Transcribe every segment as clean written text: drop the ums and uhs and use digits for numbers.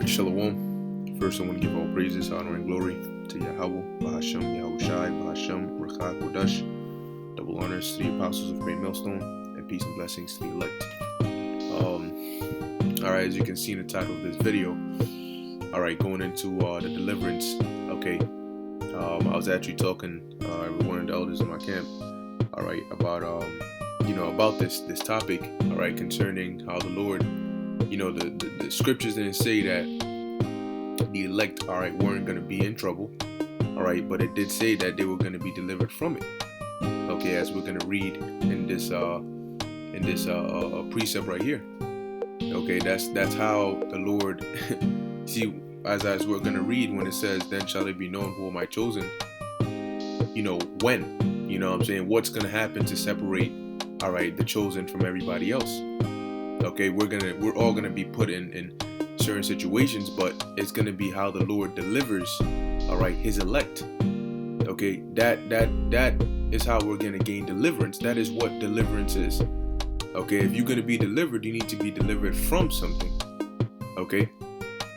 Shalom. First, I want to give all praises, honor, and glory to Yahweh, Bahasham, Yahushai, Bahasham, Rakha, Kodash. Double honors to the apostles of Great Millstone, and peace and blessings to the elect. Alright, as you can see in the title of this video, alright, going into the deliverance, okay. I was actually talking with one of the elders in my camp, alright, about about this topic, alright, concerning how the Lord, the scriptures didn't say that the elect, alright, weren't going to be in trouble, alright, but it did say that they were going to be delivered from it, okay, as we're going to read in this precept right here. Okay, that's how the Lord see, as we're going to read when it says, then shall it be known who am I chosen, when, what I'm saying, what's going to happen to separate, all right, the chosen from everybody else. Okay, we're all gonna be put in certain situations, but it's gonna be how the Lord delivers, all right, his elect. Okay, that is how we're gonna gain deliverance. That is what deliverance is. Okay, if you're gonna be delivered, you need to be delivered from something. Okay,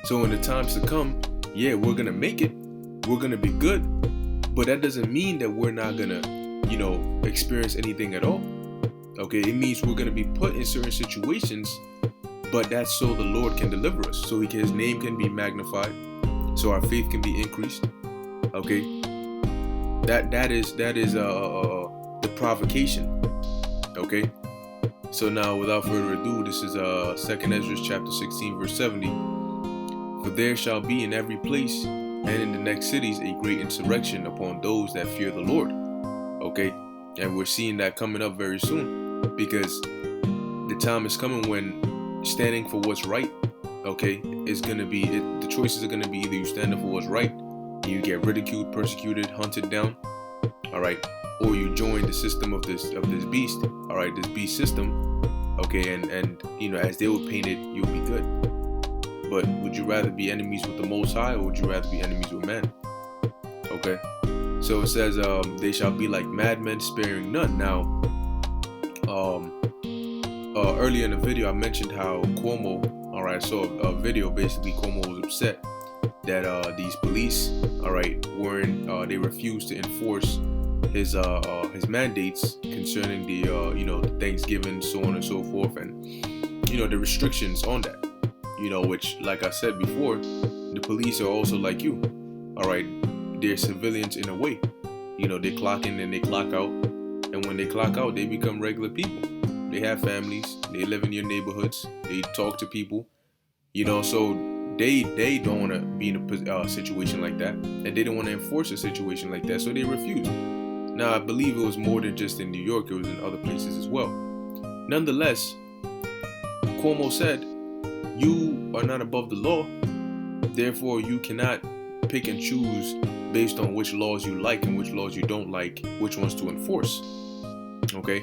so in the times to come, yeah, we're gonna make it, we're gonna be good, but that doesn't mean that we're not gonna experience anything at all. Okay, it means we're going to be put in certain situations, but that's so the Lord can deliver us, so his name can be magnified, so our faith can be increased. Okay, that is the provocation. Okay, so now without further ado, this is 2nd Ezra chapter 16 verse 70. For there shall be in every place and in the next cities a great insurrection upon those that fear the Lord. Okay, and we're seeing that coming up very soon. Because the time is coming when standing for what's right, okay, is going to be, the choices are going to be either you stand up for what's right, and you get ridiculed, persecuted, hunted down, all right, or you join the system of this beast, all right, this beast system, okay, and as they were painted, you'll be good. But would you rather be enemies with the Most High, or would you rather be enemies with man? Okay, so it says, they shall be like madmen, sparing none. Now, earlier in the video I mentioned how Cuomo, alright, I saw a video, basically Cuomo was upset that these police, alright, they refused to enforce his mandates concerning the the Thanksgiving, so on and so forth, and the restrictions on that, which, like I said before, the police are also like you, alright, they're civilians in a way, they clock in and they clock out. And when they clock out, they become regular people. They have families. They live in your neighborhoods. They talk to people. So they don't want to be in a situation like that, and they don't want to enforce a situation like that. So they refuse. Now I believe it was more than just in New York. It was in other places as well. Nonetheless, Cuomo said, "You are not above the law. Therefore, you cannot pick and choose based on which laws you like and which laws you don't like, which ones to enforce." Okay,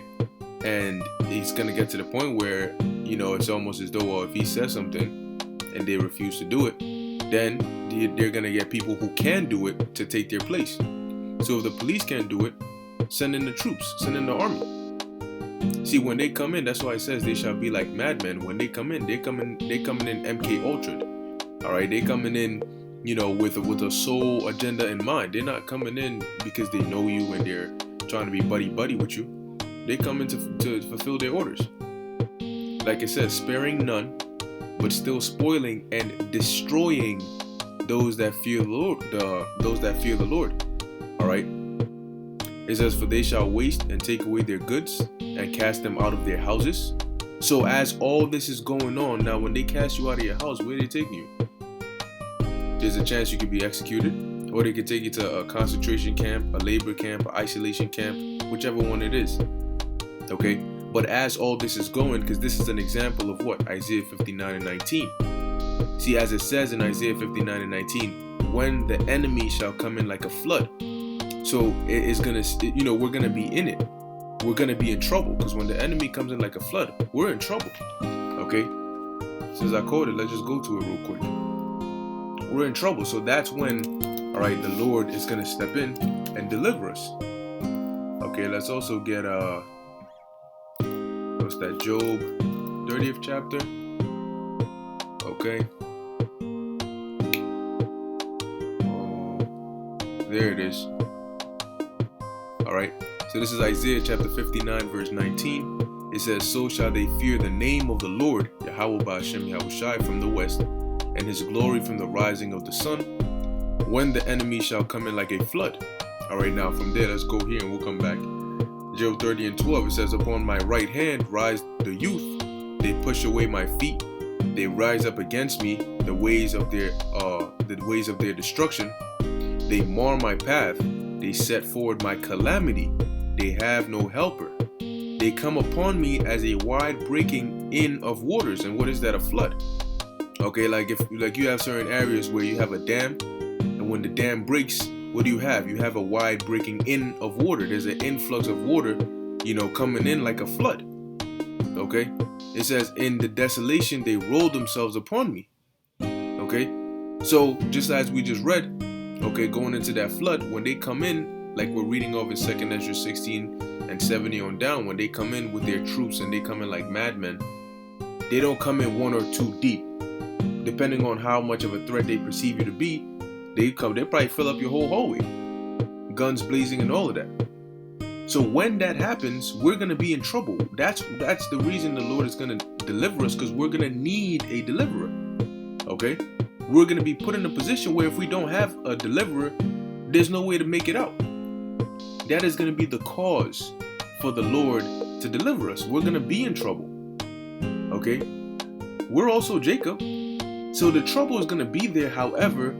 and it's gonna get to the point where it's almost as though, well, if he says something and they refuse to do it, then they're gonna get people who can do it to take their place. So if the police can't do it, send in the troops, send in the army. See, when they come in, that's why it says they shall be like madmen. When they come in, they coming in MK Ultra. All right, they coming in with a sole agenda in mind. They're not coming in because they know you and they're trying to be buddy with you. They come in to fulfill their orders. Like it says, sparing none, but still spoiling and destroying those that fear the Lord. Those that fear the Lord. All right. It says, for they shall waste and take away their goods and cast them out of their houses. So as all this is going on, now when they cast you out of your house, where are they taking you? There's a chance you could be executed, or they could take you to a concentration camp, a labor camp, an isolation camp, whichever one it is. Okay, but as all this is going, because this is an example of what? Isaiah 59 and 19. See, as it says in Isaiah 59 and 19, when the enemy shall come in like a flood. So it is gonna, we're gonna be in it. We're gonna be in trouble, because when the enemy comes in like a flood, we're in trouble. Okay, since I quoted, let's just go to it real quick. We're in trouble, so that's when, all right, the Lord is gonna step in and deliver us. Okay, let's also get what's that, Job 30th chapter. Okay, There it is. All right. So this is Isaiah chapter 59, verse 19. It says, "So shall they fear the name of the Lord, Yahweh Ba'ashem Yahushai, from the west, and his glory from the rising of the sun, when the enemy shall come in like a flood." All right, now from there, let's go here and we'll come back. Job 30 and 12, it says, "Upon my right hand rise the youth. They push away my feet. They rise up against me, the ways of their destruction. They mar my path. They set forward my calamity. They have no helper. They come upon me as a wide breaking in of waters." And what is that? A flood. Okay, like if you have certain areas where you have a dam, and when the dam breaks, what do you have? You have a wide breaking in of water. There's an influx of water, coming in like a flood. Okay, it says, "In the desolation they rolled themselves upon me." Okay, so just as we just read, okay, going into that flood, when they come in, like we're reading of in 2 Ezra 16 and 70 on down, when they come in with their troops and they come in like madmen, they don't come in one or two deep. Depending on how much of a threat they perceive you to be, they probably fill up your whole hallway, guns blazing and all of that. So when that happens, we're going to be in trouble. That's the reason the Lord is going to deliver us, because we're going to need a deliverer. Okay, we're going to be put in a position where if we don't have a deliverer, there's no way to make it out. That is going to be the cause for the Lord to deliver us. We're going to be in trouble. Okay, we're also Jacob, so the trouble is going to be there. However,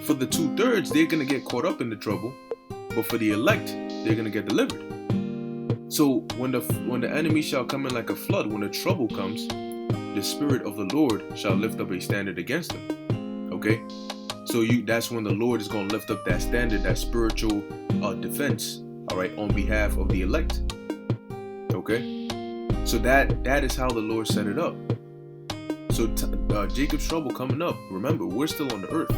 for the 2/3, they're going to get caught up in the trouble, but for the elect, they're going to get delivered. So when the enemy shall come in like a flood, when the trouble comes, the Spirit of the Lord shall lift up a standard against them. Okay, so that's when the Lord is going to lift up that standard, that spiritual defense, all right, on behalf of the elect. Okay, so that is how the Lord set it up. So Jacob's trouble coming up, remember, we're still on the earth,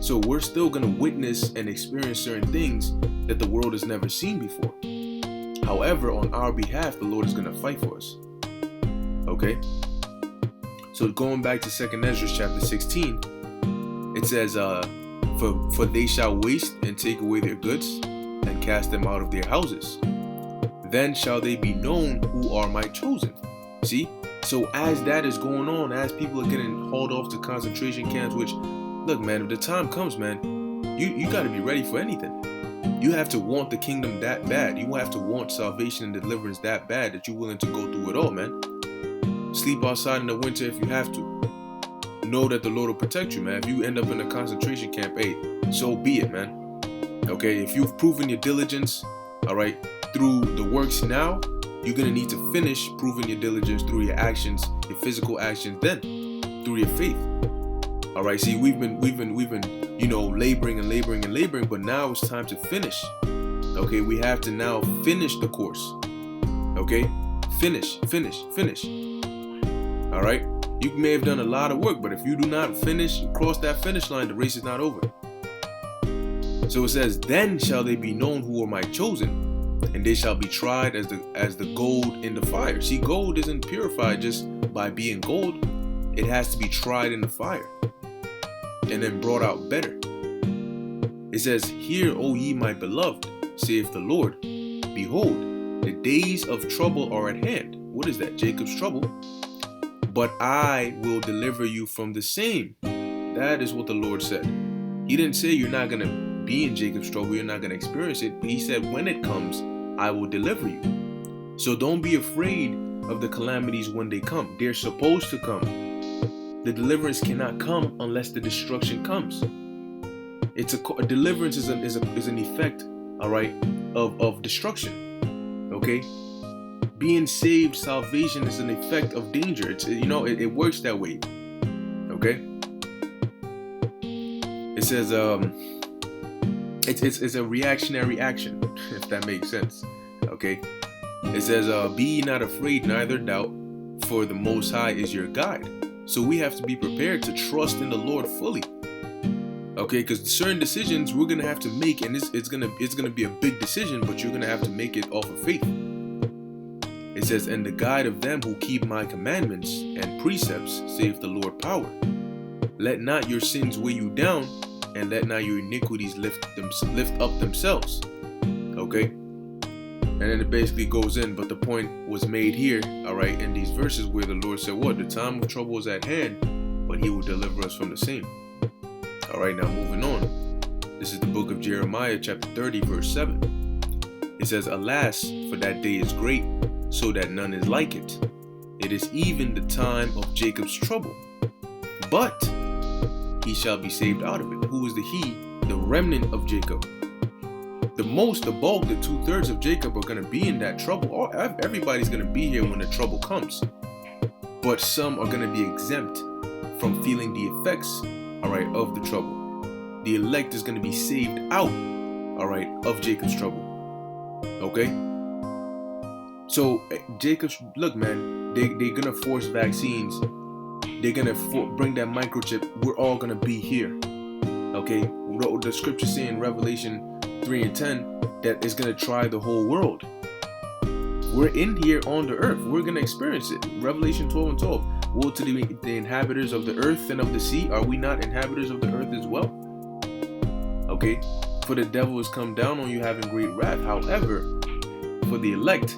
so we're still going to witness and experience certain things that the world has never seen before. However, on our behalf, the Lord is going to fight for us. Okay, so going back to 2 Ezra chapter 16, it says, For they shall waste and take away their goods, and cast them out of their houses. Then shall they be known who are my chosen. See? So as that is going on, as people are getting hauled off to concentration camps, which, look, man, if the time comes, man, you got to be ready for anything. You have to want the kingdom that bad. You have to want salvation and deliverance that bad that you're willing to go through it all, man. Sleep outside in the winter if you have to. Know that the Lord will protect you, man. If you end up in a concentration camp, hey, so be it, man. Okay, if you've proven your diligence, all right, through the works now, you're gonna need to finish proving your diligence through your actions, your physical actions, then through your faith. All right, see, we've been, laboring and laboring and laboring, but now it's time to finish. Okay, we have to now finish the course. Okay, finish. All right, you may have done a lot of work, but if you do not cross that finish line, the race is not over. So it says, "Then shall they be known who are my chosen, and they shall be tried as the gold in the fire." See, gold isn't purified just by being gold. It has to be tried in the fire and then brought out better. It says, "Hear, O ye my beloved, saith the Lord. Behold, the days of trouble are at hand." What is that? Jacob's trouble. "But I will deliver you from the same." That is what the Lord said. He didn't say you're not going to be in Jacob's trouble, you're not going to experience it. But he said, when it comes, I will deliver you. So don't be afraid of the calamities when they come. They're supposed to come. The deliverance cannot come unless the destruction comes. A deliverance is an effect, all right, of destruction. Okay, being saved, salvation is an effect of danger. It works that way. Okay, it says it's a reactionary action, if that makes sense. Okay, it says, "Be ye not afraid, neither doubt, for the Most High is your guide." So we have to be prepared to trust in the Lord fully. Okay, because certain decisions we're gonna have to make, and it's gonna be a big decision, but you're gonna have to make it off of faith. It says, "And the guide of them who keep my commandments and precepts, saith the Lord power. Let not your sins weigh you down, and let not your iniquities lift up themselves. Okay? And then it basically goes in, but the point was made here, all right, in these verses where the Lord said, what? The time of trouble is at hand, but he will deliver us from the same. All right, now moving on. This is the book of Jeremiah, chapter 30, verse 7. It says, alas, for that day is great, so that none is like it. It is even the time of Jacob's trouble, but he shall be saved out of it. Who is the he? The remnant of Jacob. The bulk, the 2/3 of Jacob are going to be in that trouble. Everybody's going to be here when the trouble comes. But some are going to be exempt from feeling the effects, all right, of the trouble. The elect is going to be saved out, all right, of Jacob's trouble. Okay? So, look, man, they're going to force vaccines. They're going to bring that microchip. We're all going to be here. Okay? The scripture saying in Revelation 3 and 10 that is going to try the whole world. We're in here on the earth. We're going to experience it. Revelation 12 and 12. Woe to the inhabitants of the earth and of the sea. Are we not inhabitants of the earth as well? Okay? For the devil has come down on you having great wrath. However, for the elect,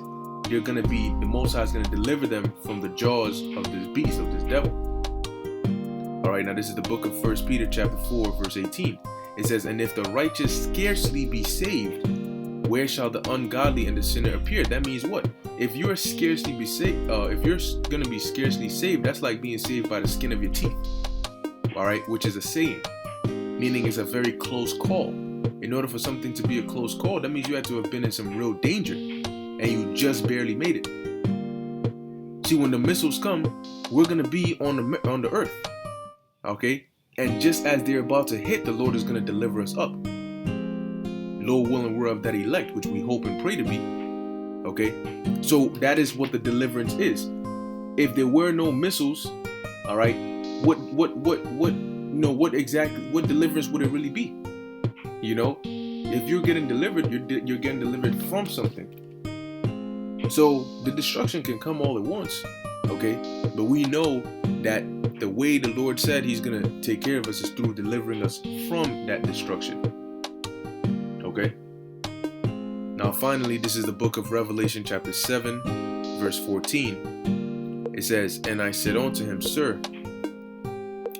the Most High is going to deliver them from the jaws of this beast, of this devil. All right, now this is the book of 1 Peter chapter 4, verse 18. It says, and if the righteous scarcely be saved, where shall the ungodly and the sinner appear? That means what? If you're scarcely be saved, if you're going to be scarcely saved, that's like being saved by the skin of your teeth. All right, which is a saying, meaning it's a very close call. In order for something to be a close call, that means you had to have been in some real danger, and you just barely made it. See, when the missiles come, we're going to be on the earth. Okay? And just as they're about to hit, the Lord is going to deliver us up. Lord willing, we're of that elect, which we hope and pray to be. Okay? So that is what the deliverance is. If there were no missiles, all right, what deliverance would it really be? You know, if you're getting delivered, you're getting delivered from something. So the destruction can come all at once. Okay? But we know that the way the Lord said he's going to take care of us is through delivering us from that destruction. Okay? Now finally, this is the book of Revelation chapter 7, verse 14. It says, and I said unto him, Sir.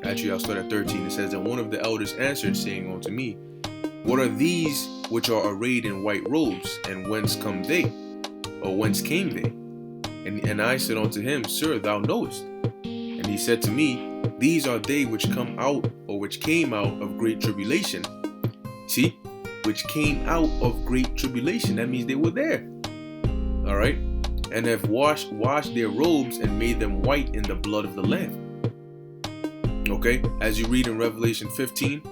Actually, I'll start at 13. It says, and one of the elders answered, saying unto me, what are these which are arrayed in white robes, and whence come they? Or whence came they? And I said unto him, Sir, thou knowest. And he said to me, these are they which come out, or which came out of great tribulation. See? Which came out of great tribulation. That means they were there. All right? And have washed their robes and made them white in the blood of the Lamb. Okay? As you read in Revelation 15,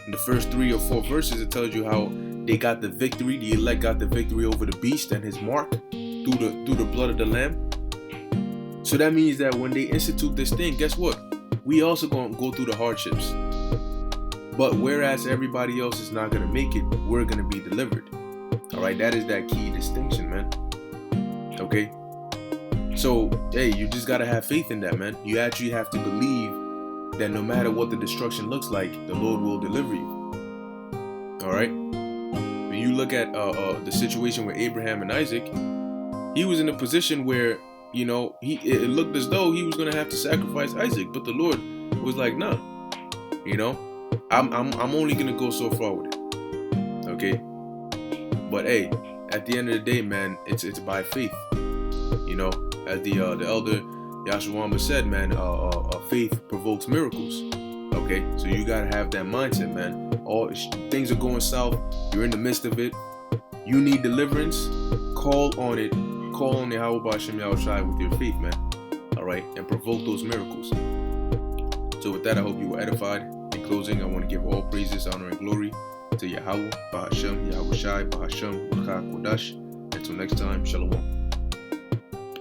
in the first 3 or 4 verses, it tells you how they got the victory. The elect got the victory over the beast and his mark through the blood of the Lamb. So that means that when they institute this thing, guess what? We also going to go through the hardships. But whereas everybody else is not going to make it, we're going to be delivered. All right, that is that key distinction, man. Okay? So, hey, you just got to have faith in that, man. You actually have to believe that no matter what the destruction looks like, the Lord will deliver you. All right? When you look at the situation with Abraham and Isaac, he was in a position where, you know, it looked as though he was going to have to sacrifice Isaac, but the Lord was like, nah, you know, I'm only going to go so far with it. Okay? But hey, at the end of the day, man, it's by faith. You know, as the elder Yahshua said, man, faith provokes miracles. Okay? So you got to have that mindset, man. All things are going south. You're in the midst of it. You need deliverance. Call on it. Call on Yahweh B'Shem Yahushai with your faith, man. All right, and provoke those miracles. So with that, I hope you were edified. In closing, I want to give all praises, honor, and glory to Yahweh B'Shem Yahushai B'Shem Kodash. Until next time, Shalom.